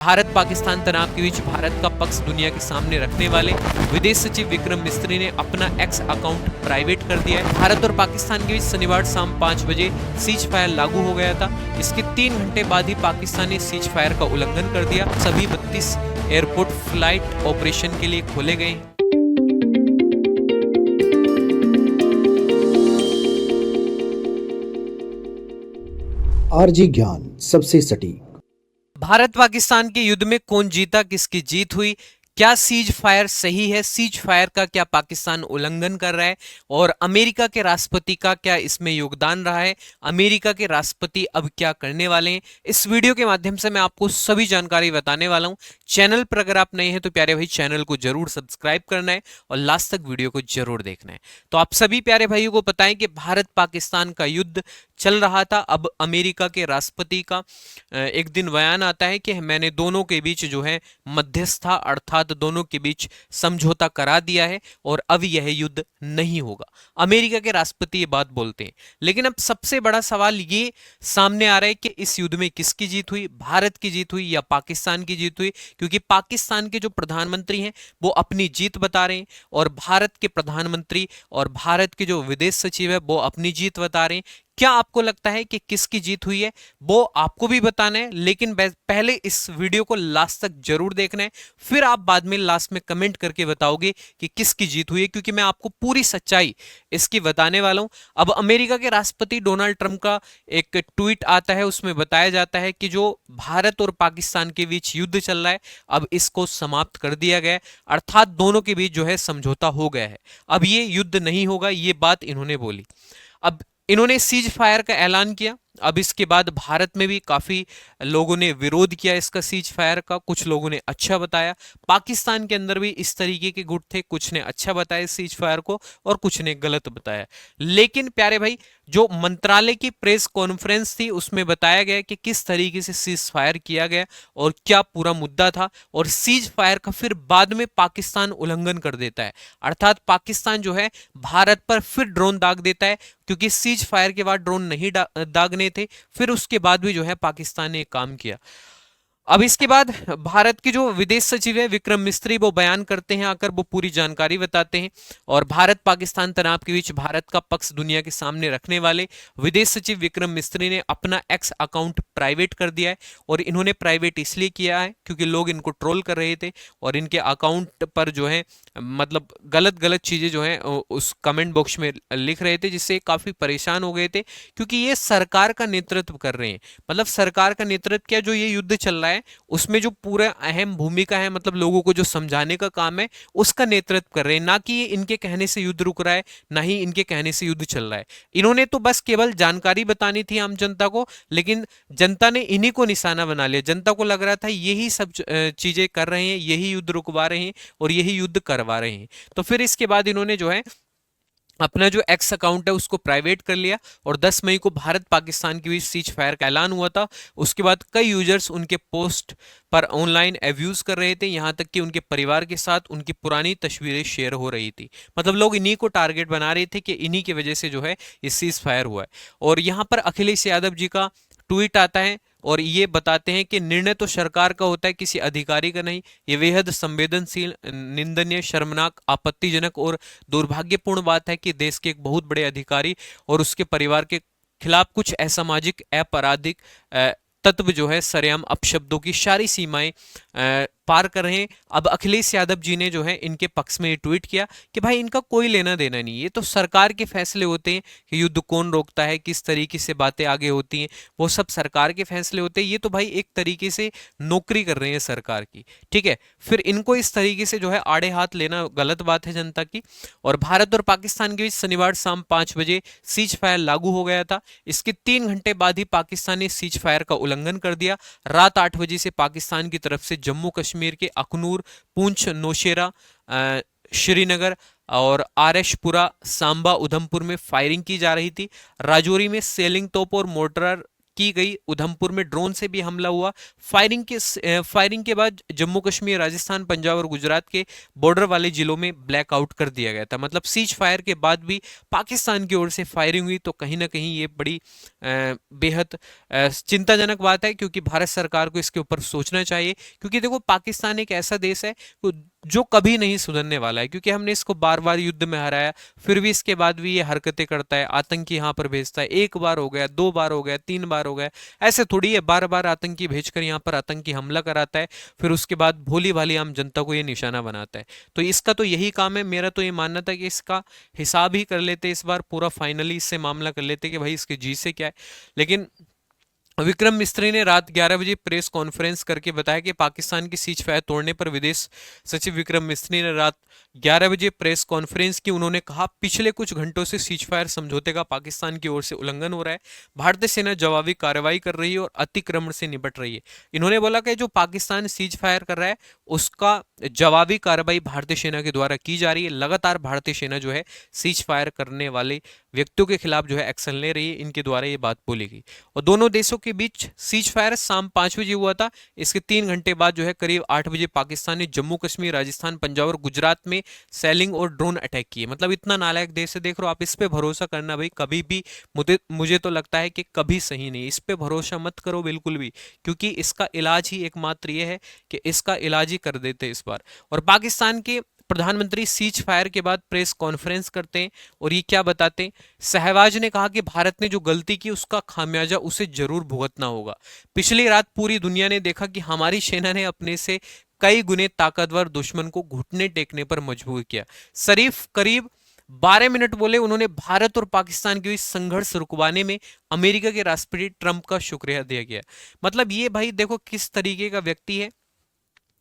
भारत पाकिस्तान तनाव के बीच भारत का पक्ष दुनिया के सामने रखने वाले विदेश सचिव विक्रम मिस्री ने अपना एक्स अकाउंट प्राइवेट कर दिया है। भारत और पाकिस्तान के बीच शनिवार शाम 5 बजे सीज फायर लागू हो गया था। इसके 3 घंटे बाद ही पाकिस्तान ने सीज फायर का उल्लंघन कर दिया। सभी 32 एयरपोर्ट फ्लाइट ऑपरेशन के लिए खोले गए हैं। आरजी ज्ञान सबसे सटीक। भारत पाकिस्तान के युद्ध में कौन जीता, किसकी जीत हुई, क्या सीज फायर सही है, सीज फायर का क्या पाकिस्तान उल्लंघन कर रहा है और अमेरिका के राष्ट्रपति का क्या इसमें योगदान रहा है, अमेरिका के राष्ट्रपति अब क्या करने वाले हैं, इस वीडियो के माध्यम से मैं आपको सभी जानकारी बताने वाला हूं। चैनल पर अगर आप नए हैं तो प्यारे भाई चैनल को जरूर सब्सक्राइब करना है और लास्ट तक वीडियो को जरूर देखना है। तो आप सभी प्यारे भाइयों को पता है कि भारत पाकिस्तान का युद्ध चल रहा था। अब अमेरिका के राष्ट्रपति का एक दिन बयान आता है कि मैंने दोनों के बीच जो है मध्यस्थता अर्थात दोनों के बीच समझौता करा दिया है और अब यह युद्ध नहीं होगा। अमेरिका के राष्ट्रपति ये बात बोलते हैं। लेकिन अब सबसे बड़ा सवाल ये सामने आ रहा है कि इस युद्ध में किसकी जीत हुई, भारत की जीत हुई या पाकिस्तान की जीत हुई, क्योंकि पाकिस्तान के जो प्रधानमंत्री हैं वो अपनी जीत बता रहे हैं और भारत के प्रधानमंत्री और भारत के जो विदेश सचिव है वो अपनी जीत बता रहे हैं। क्या आपको लगता है कि किसकी जीत हुई है वो आपको भी बताना है, लेकिन पहले इस वीडियो को लास्ट तक जरूर देखना है, फिर आप बाद में लास्ट में कमेंट करके बताओगे कि किसकी जीत हुई है, क्योंकि मैं आपको पूरी सच्चाई इसकी बताने वाला हूं। अब अमेरिका के राष्ट्रपति डोनाल्ड ट्रंप का एक ट्वीट आता है, उसमें बताया जाता है कि जो भारत और पाकिस्तान के बीच युद्ध चल रहा है अब इसको समाप्त कर दिया गया है, अर्थात दोनों के बीच जो है समझौता हो गया है, अब ये युद्ध नहीं होगा। ये बात इन्होंने बोली। अब इन्होंने सीज फायर का ऐलान किया। अब इसके बाद भारत में भी काफी लोगों ने विरोध किया इसका, सीज फायर का। कुछ लोगों ने अच्छा बताया, पाकिस्तान के अंदर भी इस तरीके के गुट थे, कुछ ने अच्छा बताया सीज फायर को और कुछ ने गलत बताया। लेकिन प्यारे भाई जो मंत्रालय की प्रेस कॉन्फ्रेंस थी उसमें बताया गया कि किस तरीके से सीज फायर किया गया और क्या पूरा मुद्दा था, और सीज फायर का फिर बाद में पाकिस्तान उल्लंघन कर देता है, अर्थात पाकिस्तान जो है भारत पर फिर ड्रोन दाग देता है, क्योंकि सीज फायर के बाद ड्रोन नहीं दागने थे। फिर उसके बाद भी जो है पाकिस्तान ने काम किया। अब इसके बाद भारत के जो विदेश सचिव है विक्रम मिस्री वो बयान करते हैं, आकर वो पूरी जानकारी बताते हैं और भारत पाकिस्तान तनाव के बीच भारत का पक्ष दुनिया के सामने रखने वाले विदेश सचिव विक्रम मिस्री ने अपना एक्स अकाउंट प्राइवेट कर दिया है। और इन्होंने प्राइवेट इसलिए किया है क्योंकि लोग इनको ट्रोल कर रहे थे और इनके अकाउंट पर जो है मतलब गलत गलत चीजें जो है उस कमेंट बॉक्स में लिख रहे थे, जिससे काफी परेशान हो गए थे, क्योंकि ये सरकार का नेतृत्व कर रहे हैं। मतलब सरकार का नेतृत्व क्या, जो ये युद्ध चल रहा है उसमें जो पूरा अहम भूमिका है, मतलब लोगों को जो समझाने का काम है उसका नेतृत्व कर रहे हैं, ना कि इनके कहने से युद्ध रुक रहा है, ना ही इनके कहने से युद्ध चल रहा है। इन्होंने तो बस केवल जानकारी बतानी थी आम जनता को, लेकिन जनता ने इन्हीं को निशाना बना लिया। जनता को लग रहा था यही सब चीजें कर रहे हैं, यही युद्ध रुकवा रहे हैं और यही युद्ध करवा रहे हैं। तो फिर इसके बाद इन्होंने जो है अपना जो एक्स अकाउंट है उसको प्राइवेट कर लिया और 10 मई को भारत पाकिस्तान के बीच सीज फायर का ऐलान हुआ था। उसके बाद कई यूजर्स उनके पोस्ट पर ऑनलाइन एब्यूज कर रहे थे, यहां तक कि उनके परिवार के साथ उनकी पुरानी तस्वीरें शेयर हो रही थी। मतलब लोग इन्हीं को टारगेट बना रहे थे कि इन्हीं की वजह से जो है ये सीज फायर हुआ है। और यहां पर अखिलेश यादव जी का ट्वीट आता है और ये बताते हैं कि निर्णय तो सरकार का होता है, किसी अधिकारी का नहीं। ये बेहद संवेदनशील, निंदनीय, शर्मनाक, आपत्तिजनक और दुर्भाग्यपूर्ण बात है कि देश के एक बहुत बड़े अधिकारी और उसके परिवार के खिलाफ कुछ असामाजिक आपराधिक तत्व जो है सरेआम अपशब्दों की सारी सीमाएं पार कर रहे हैं। अब अखिलेश यादव जी ने जो है इनके पक्ष में ये ट्वीट किया कि भाई इनका कोई लेना देना नहीं, ये तो सरकार के फैसले होते हैं कि युद्ध कौन रोकता है, किस तरीके से बातें आगे होती हैं, वो सब सरकार के फैसले होते हैं। ये तो भाई एक तरीके से नौकरी कर रहे हैं सरकार की, ठीक है। फिर इनको इस तरीके से जो है आड़े हाथ लेना गलत बात है जनता की। और भारत और पाकिस्तान के बीच शनिवार शाम 5 बजे सीज फायर लागू हो गया था। इसके 3 घंटे बाद ही पाकिस्तान ने सीज फायर का उल्लंघन कर दिया। रात 8 बजे से पाकिस्तान की तरफ से जम्मू कश्मीर के अखनूर, पुंछ, नौशेरा, श्रीनगर और आरएशपुरा, सांबा, उधमपुर में फायरिंग की जा रही थी। राजौरी में सेलिंग तोप और मोर्टार की गई, उधमपुर में ड्रोन से भी हमला हुआ, फायरिंग के बाद जम्मू कश्मीर, राजस्थान, पंजाब और गुजरात के बॉर्डर वाले जिलों में ब्लैकआउट कर दिया गया था। मतलब सीज फायर के बाद भी पाकिस्तान की ओर से फायरिंग हुई, तो कहीं ना कहीं ये बड़ी बेहद चिंताजनक बात है, क्योंकि भारत सरकार को इसके ऊपर सोचना चाहिए। क्योंकि देखो, पाकिस्तान एक ऐसा देश है जो कभी नहीं सुधरने वाला है, क्योंकि हमने इसको बार बार युद्ध में हराया, फिर भी इसके बाद भी ये हरकतें करता है, आतंकी यहाँ पर भेजता है। एक बार हो गया, दो बार हो गया, तीन बार हो गया, ऐसे थोड़ी है। बार बार आतंकी भेजकर यहाँ पर आतंकी हमला कराता है, फिर उसके बाद भोली भाली आम जनता को ये निशाना बनाता है। तो इसका तो यही काम है। मेरा तो ये मानना था कि इसका हिसाब ही कर लेते इस बार, पूरा फाइनली इससे मामला कर लेते कि भाई इसके जी से क्या है। लेकिन विक्रम मिस्त्री ने रात 11 बजे प्रेस कॉन्फ्रेंस करके बताया कि पाकिस्तान की सीज फायर तोड़ने पर विदेश सचिव विक्रम मिस्त्री ने रात 11 बजे प्रेस कॉन्फ्रेंस की। उन्होंने कहा, पिछले कुछ घंटों से सीज फायर समझौते का पाकिस्तान की ओर से उल्लंघन हो रहा है। भारतीय सेना जवाबी कार्रवाई कर रही है और अतिक्रमण से निपट रही है। इन्होंने बोला कि जो पाकिस्तान सीज फायर कर रहा है उसका जवाबी कार्रवाई भारतीय सेना के द्वारा की जा रही है। लगातार भारतीय सेना जो है सीज फायर करने वाले व्यक्तियों के खिलाफ जो है एक्शन ले रही है। इनके द्वारा ये बात बोली गई। और दोनों देशों के बीच सीज फायर शाम 5 बजे हुआ था। इसके 3 घंटे बाद जो है करीब 8 बजे पाकिस्तान ने जम्मू कश्मीर, राजस्थान, पंजाब और गुजरात में सेलिंग और ड्रोन अटैक किए। मतलब इतना नालायक देश है। देख रहे हो आप, इस पे भरोसा करना भाई कभी भी मुझे तो लगता है कि कभी सही नहीं। इस पे भरोसा मत करो बिल्कुल भी, क्योंकि इसका इलाज ही एकमात्र ये है कि इसका इलाज ही कर देते इस बार। और पाकिस्तान के प्रधानमंत्री सीज फायर के बाद प्रेस कॉन्फ्रेंस करते हैं और ये क्या बताते हैं। सहवाज ने कहा कि भारत ने जो गलती की उसका खामियाजा उसे जरूर भुगतना होगा। पिछली रात पूरी दुनिया ने देखा कि हमारी सेना ने अपने से कई गुने ताकतवर दुश्मन को घुटने टेकने पर मजबूर किया। शरीफ करीब 12 मिनट बोले। उन्होंने भारत और पाकिस्तान के इस संघर्ष रुकवाने में अमेरिका के राष्ट्रपति ट्रंप का शुक्रिया दिया गया। मतलब ये भाई देखो किस तरीके का व्यक्ति है।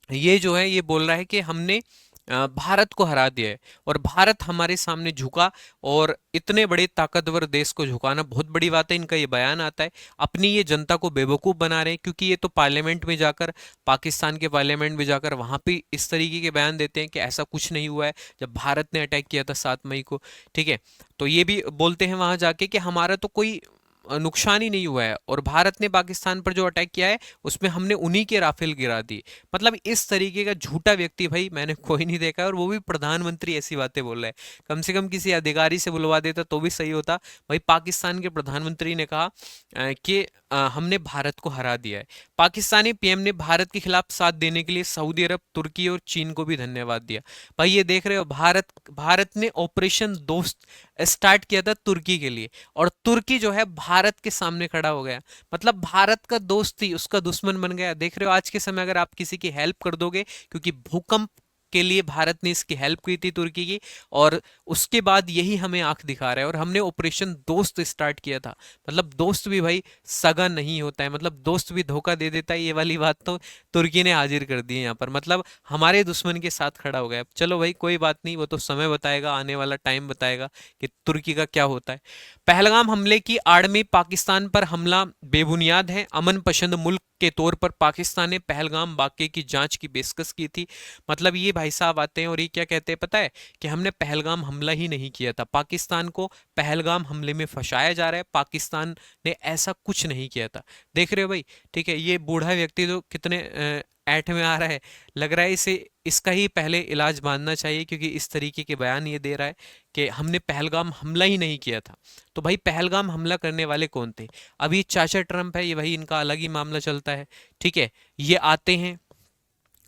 ये जो है ये बोल रहा है कि हमने भारत को हरा दिया है और भारत हमारे सामने झुका, और इतने बड़े ताकतवर देश को झुकाना बहुत बड़ी बात है। इनका ये बयान आता है, अपनी ये जनता को बेवकूफ़ बना रहे हैं, क्योंकि ये तो पार्लियामेंट में जाकर, पाकिस्तान के पार्लियामेंट में जाकर वहाँ पे इस तरीके के बयान देते हैं कि ऐसा कुछ नहीं हुआ है जब भारत ने अटैक किया था 7 मई को। ठीक है, तो ये भी बोलते हैं वहाँ जाके कि हमारा तो कोई नुकसान ही नहीं हुआ है, और भारत ने पाकिस्तान पर जो अटैक किया है उसमें हमने उन्हीं के राफेल गिरा दिए। मतलब इस तरीके का झूठा व्यक्ति भाई मैंने कोई नहीं देखा है, और वो भी प्रधानमंत्री ऐसी बातें बोल रहा है। कम से कम किसी अधिकारी से बुलवा देता तो भी सही होता। भाई पाकिस्तान के प्रधानमंत्री ने कहा कि हमने भारत को हरा दिया है। पाकिस्तानी पीएम ने भारत के खिलाफ साथ देने के लिए सऊदी अरब, तुर्की और चीन को भी धन्यवाद दिया। भाई ये देख रहे हो, भारत ने ऑपरेशन दोस्त स्टार्ट किया था तुर्की के लिए, और तुर्की जो है भारत के सामने खड़ा हो गया। मतलब भारत का दोस्त ही उसका दुश्मन बन गया। देख रहे हो आज के समय अगर आप किसी की हेल्प कर दोगे, क्योंकि भूकंप के लिए भारत ने इसकी हेल्प की थी तुर्की की, और उसके बाद यही हमें आंख दिखा रहा है। और हमने ऑपरेशन दोस्त स्टार्ट किया था। मतलब दोस्त भी भाई सगा नहीं होता है, मतलब दोस्त भी धोखा दे देता है। ये वाली बात तो तुर्की ने हाजिर कर दी है यहाँ पर। मतलब हमारे दुश्मन के साथ खड़ा हो गया। चलो भाई कोई बात नहीं, वो तो समय बताएगा, आने वाला टाइम बताएगा कि तुर्की का क्या होता है। पहलगाम हमले की आड़ में पाकिस्तान पर हमला बेबुनियाद है। अमन पसंद मुल्क के तौर पर पाकिस्तान ने पहलगाम वाकये की जांच की पेशकश की थी। मतलब ये भाई साहब आते हैं और ये क्या कहते हैं पता है, कि हमने पहलगाम हमला ही नहीं किया था। पाकिस्तान को पहलगाम हमले में फंसाया जा रहा है। पाकिस्तान ने ऐसा कुछ नहीं किया था। देख रहे हो भाई, ठीक है। ये बूढ़ा व्यक्ति तो कितने ऐठ में आ रहा है, लग रहा है इसे इसका ही पहले इलाज बांधना चाहिए, क्योंकि इस तरीके के बयान ये दे रहा है कि हमने पहलगाम हमला ही नहीं किया था। तो भाई पहलगाम हमला करने वाले कौन थे? अभी चाचा ट्रंप है, ये भाई इनका अलग ही मामला चलता है। ठीक है, ये आते हैं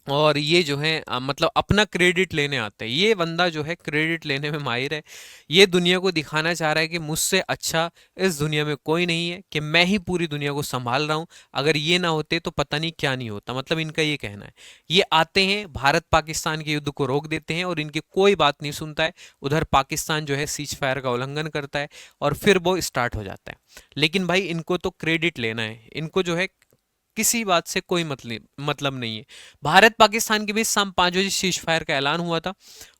और ये जो है मतलब अपना क्रेडिट लेने आते हैं। ये बंदा जो है क्रेडिट लेने में माहिर है। ये दुनिया को दिखाना चाह रहा है कि मुझसे अच्छा इस दुनिया में कोई नहीं है, कि मैं ही पूरी दुनिया को संभाल रहा हूँ। अगर ये ना होते तो पता नहीं क्या नहीं होता। मतलब इनका ये कहना है। ये आते हैं, भारत पाकिस्तान के युद्ध को रोक देते हैं और इनकी कोई बात नहीं सुनता है। उधर पाकिस्तान जो है सीज फायर का उल्लंघन करता है और फिर वो स्टार्ट हो जाता है। लेकिन भाई इनको तो क्रेडिट लेना है। इनको जो है किसी बात से कोई मतलब नहीं है। भारत पाकिस्तान के बीच शाम 5 बजे सीज फायर का ऐलान हुआ था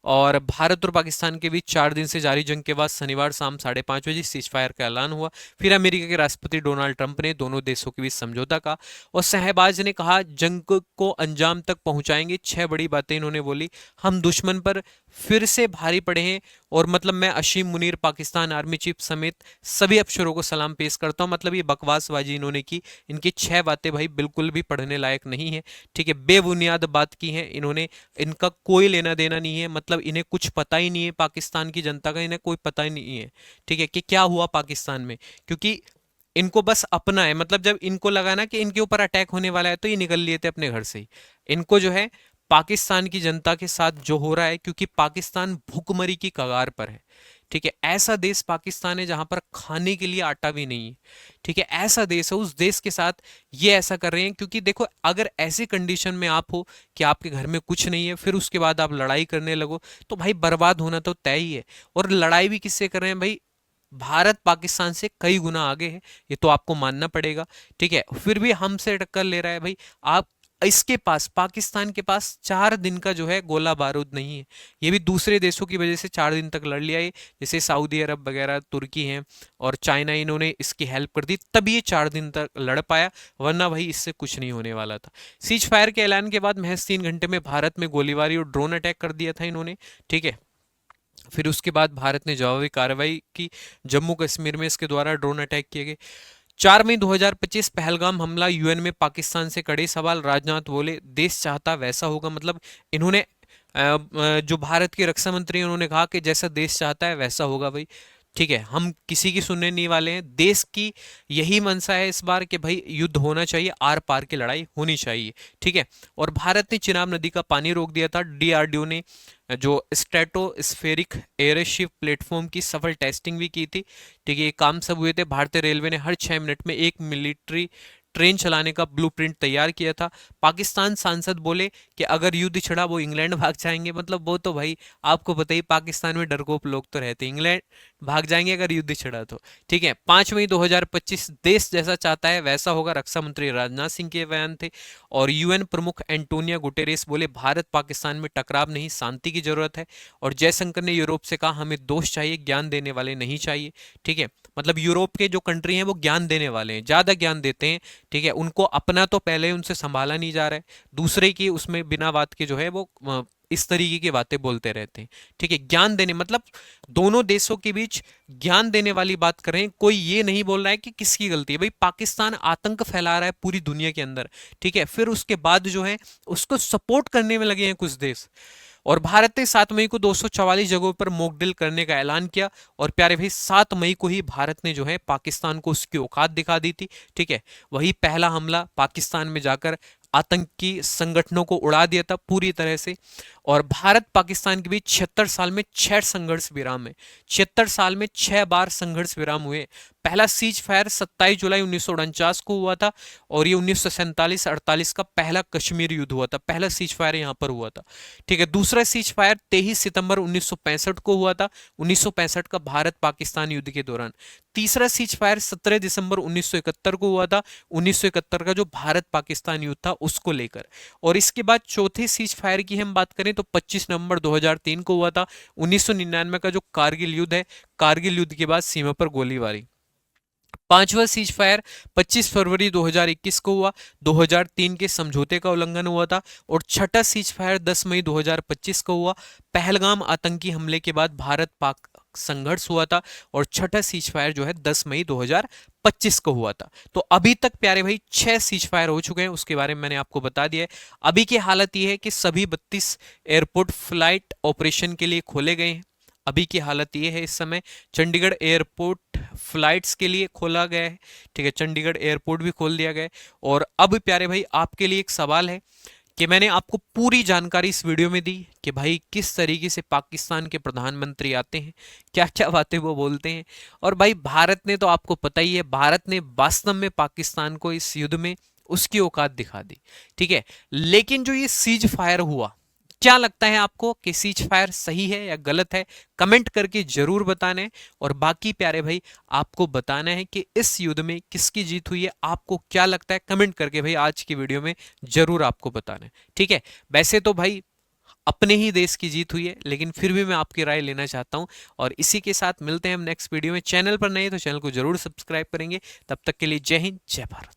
और भारत और पाकिस्तान के बीच 4 दिन से जारी जंग के बाद शनिवार शाम 5:30 बजे सीज फायर का ऐलान हुआ। फिर अमेरिका के राष्ट्रपति डोनाल्ड ट्रंप ने दोनों देशों के बीच समझौता कहा और शहबाज ने कहा जंग को अंजाम तक पहुंचाएंगे। 6 बड़ी बातें इन्होंने बोली। हम दुश्मन पर फिर से भारी पड़े हैं और मतलब मैं अशीम मुनीर पाकिस्तान आर्मी चीफ समेत सभी अफसरों को सलाम पेश करता हूं। मतलब ये बकवासबाजी इन्होंने की। इनकी 6 बातें भाई बिल्कुल भी पढ़ने लायक नहीं है। ठीक है, बेबुनियाद बात की है इन्होंने। इनका कोई लेना देना नहीं है, मतलब इन्हें कुछ पता ही नहीं है पाकिस्तान की जनता का, इन्हें कोई पता ही नहीं है ठीक है कि क्या हुआ पाकिस्तान में। क्योंकि इनको बस अपना है, मतलब जब इनको लगा ना कि इनके ऊपर अटैक होने वाला है तो ये निकल लिए थे अपने घर से ही। इनको जो है पाकिस्तान की जनता के साथ जो हो रहा है, क्योंकि पाकिस्तान भूखमरी की कगार पर है। ठीक है, ऐसा देश पाकिस्तान है जहां पर खाने के लिए आटा भी नहीं है। ठीक है, ऐसा देश है, उस देश के साथ ये ऐसा कर रहे हैं। क्योंकि देखो, अगर ऐसी कंडीशन में आप हो कि आपके घर में कुछ नहीं है, फिर उसके बाद आप लड़ाई करने लगो, तो भाई बर्बाद होना तो तय ही है। और लड़ाई भी किससे कर रहे हैं भाई? भारत पाकिस्तान से कई गुना आगे है, ये तो आपको मानना पड़ेगा। ठीक है, फिर भी हमसे टक्कर ले रहा है भाई। आप इसके पास, पाकिस्तान के पास 4 दिन का जो है गोला बारूद नहीं है। ये भी दूसरे देशों की वजह से 4 दिन तक लड़ लिया है, जैसे सऊदी अरब वगैरह, तुर्की हैं और चाइना, इन्होंने इसकी हेल्प कर दी तब ये 4 दिन तक लड़ पाया, वरना भाई इससे कुछ नहीं होने वाला था। सीज फायर के ऐलान के बाद महज 3 घंटे में भारत में गोलीबारी और ड्रोन अटैक कर दिया था इन्होंने। ठीक है, फिर उसके बाद भारत ने जवाबी कार्रवाई की। जम्मू कश्मीर में इसके द्वारा ड्रोन अटैक किए गए। 4 मई 2025 पहलगाम हमला, यूएन में पाकिस्तान से कड़े सवाल। राजनाथ बोले देश चाहता वैसा होगा। मतलब इन्होंने जो भारत के रक्षा मंत्री हैं उन्होंने कहा कि जैसा देश चाहता है वैसा होगा भाई। ठीक है, हम किसी की सुनने नहीं वाले हैं। देश की यही मंशा है इस बार कि भाई युद्ध होना चाहिए, आर पार की लड़ाई होनी चाहिए। ठीक है, और भारत ने चिनाब नदी का पानी रोक दिया था। डीआरडीओ ने जो स्ट्रेटोस्फेरिक एयरशिप प्लेटफॉर्म की सफल टेस्टिंग भी की थी। ठीक है, ये काम सब हुए थे। भारतीय रेलवे ने हर 6 मिनट में एक मिलिट्री ट्रेन चलाने का ब्लूप्रिंट तैयार किया था। पाकिस्तान सांसद बोले कि अगर युद्ध छिड़ा वो इंग्लैंड भाग जाएंगे। मतलब वो तो भाई आपको पता ही, पाकिस्तान में डरपोक लोग तो रहते, इंग्लैंड भाग जाएंगे अगर युद्ध छिड़ा तो। ठीक है, 5 मई 2025 देश जैसा चाहता है वैसा होगा, रक्षा मंत्री राजनाथ सिंह के बयान थे। और यूएन प्रमुख एंटोनियो गुटेरेस बोले भारत पाकिस्तान में टकराव नहीं, शांति की जरूरत है। और जयशंकर ने यूरोप से कहा हमें दोस्त चाहिए, ज्ञान देने वाले नहीं चाहिए। ठीक है, मतलब यूरोप के जो कंट्री हैं वो ज्ञान देने वाले हैं, ज्यादा ज्ञान देते हैं। ठीक है, उनको अपना तो पहले उनसे संभाला नहीं जा रहा है, दूसरे की उसमें बिना बात के जो है वो इस तरीके की बातें बोलते रहते हैं। ठीक है, ज्ञान देने मतलब दोनों देशों के बीच ज्ञान देने वाली बात कर रहे हैं। कोई ये नहीं बोल रहा है कि किसकी गलती है। भाई पाकिस्तान आतंक फैला रहा है पूरी दुनिया के अंदर। ठीक है, फिर उसके बाद जो है उसको सपोर्ट करने में लगे हैं कुछ देश। और भारत ने 7 मई को 244 जगहों पर मॉक ड्रिल करने का ऐलान किया। और प्यारे भाई 7 मई को ही भारत ने जो है पाकिस्तान को उसकी औकात दिखा दी थी। ठीक है, वही पहला हमला पाकिस्तान में जाकर आतंकी संगठनों को उड़ा दिया था पूरी तरह से। और भारत पाकिस्तान के बीच 76 साल में 6 संघर्ष विराम है। 76 साल में 6 बार संघर्ष विराम हुए। पहला सीज फायर 27 जुलाई 1949 को हुआ था और ये 1947-48 का पहला कश्मीर युद्ध हुआ था। पहला सीज फायर यहाँ पर हुआ था। ठीक है, दूसरा सीज फायर 23 सितंबर 1965 को हुआ था, 1965 का भारत पाकिस्तान युद्ध के दौरान। तीसरा सीज फायर 17 दिसंबर 1971 को हुआ था, 1971 का जो भारत पाकिस्तान युद्ध था उसको लेकर। और इसके बाद चौथे सीज फायर की हम बात करें तो 25 नवंबर 2003 को हुआ था, 1999 का जो कारगिल युद्ध है, कारगिल युद्ध के बाद सीमा पर गोलीबारी। पांचवा सीज फायर 25 फरवरी 2021 को हुआ, 2003 के समझौते का उल्लंघन हुआ था। और छठा सीज फायर 10 मई 2025 को हुआ, पहलगाम आतंकी हमले के बाद भारत पाक संघर्ष हुआ था। और छठा सीज फायर जो है 10 मई 2025 को हुआ था। तो अभी तक प्यारे भाई 6 सीज फायर हो चुके हैं, उसके बारे में मैंने आपको बता दिया है। अभी की हालत यह है कि सभी 32 एयरपोर्ट फ्लाइट ऑपरेशन के लिए खोले गए हैं। अभी की हालत ये है इस समय। चंडीगढ़ एयरपोर्ट फ्लाइट्स के लिए खोला गया है। ठीक है, चंडीगढ़ एयरपोर्ट भी खोल दिया गया है। और अब प्यारे भाई आपके लिए एक सवाल है कि मैंने आपको पूरी जानकारी इस वीडियो में दी कि भाई किस तरीके से पाकिस्तान के प्रधानमंत्री आते हैं, क्या क्या बातें वो बोलते हैं। और भाई भारत ने तो आपको पता ही है, भारत ने वास्तव में पाकिस्तान को इस युद्ध में उसकी औकात दिखा दी। ठीक है, लेकिन जो ये सीज फायर हुआ, क्या लगता है आपको कि सीज फायर सही है या गलत है? कमेंट करके जरूर बताना है। और बाकी प्यारे भाई आपको बताना है कि इस युद्ध में किसकी जीत हुई है, आपको क्या लगता है? कमेंट करके भाई आज की वीडियो में जरूर आपको बताना है। ठीक है, वैसे तो भाई अपने ही देश की जीत हुई है, लेकिन फिर भी मैं आपकी राय लेना चाहता हूं। और इसी के साथ मिलते हैं हम नेक्स्ट वीडियो में। चैनल पर नए तो चैनल को जरूर सब्सक्राइब करेंगे। तब तक के लिए जय हिंद, जय भारत।